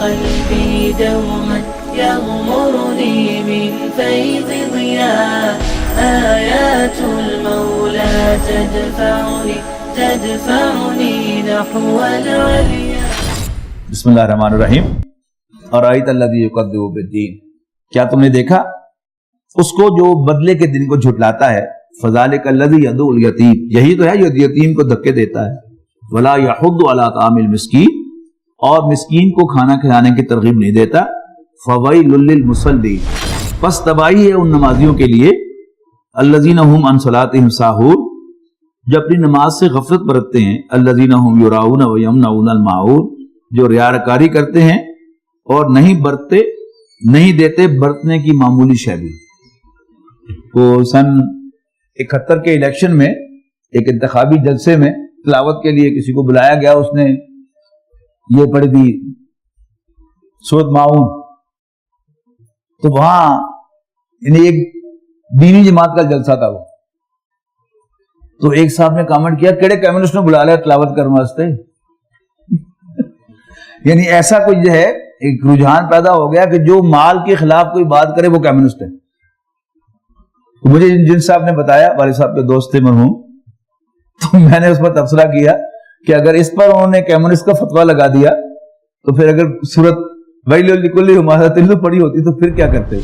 قلبي دوما يغمرني من فيض ضياء آيات المولى تدفعني نحو العليا. بسم اللہ الرحمن الرحیم. ارأیت الذی یکذب بالدین، کیا تم نے دیکھا اس کو جو بدلے کے دن کو جھٹلاتا ہے. فذلک الذی یدعو الیتیم، یہی تو ہے جو یتیم کو دھکے دیتا ہے. ولا یحض علی طعام المسکین، اور مسکین کو کھانا کھلانے کی ترغیب نہیں دیتا. فویل للمصلین، پس تباہی ہے ان نمازیوں کے لیے. الذین هم عن صلاتهم ساہون، جو اپنی نماز سے غفلت برتتے ہیں. الذین هم یراؤون ویمنعون الماعون، جو ریاکاری کرتے ہیں اور نہیں دیتے برتنے کی معمولی شے بھی. تو سن 71 کے الیکشن میں ایک انتخابی جلسے میں تلاوت کے لیے کسی کو بلایا گیا، اس نے یہ پڑھی تھی سورۃ ماعون. تو وہاں یعنی ایک دینی جماعت کا جلسہ تھا وہ. تو ایک صاحب نے کامنٹ کیا کیڑے کمیونسٹ نے بلا لیا تلاوت کرنے واسطے. یعنی ایسا کچھ جو ہے ایک رجحان پیدا ہو گیا کہ جو مال کے خلاف کوئی بات کرے وہ کمیونسٹ ہے. تو مجھے جن صاحب نے بتایا، والد صاحب کے دوست تھے مرحوم، تو میں نے اس پر تبصرہ کیا کہ اگر اس پر انہوں نے کمیونسٹ کا فتویٰ لگا دیا تو پھر اگر سورۃ ویل لکل ہمزۃ لمزہ پڑھی ہوتی تو پھر کیا کرتے؟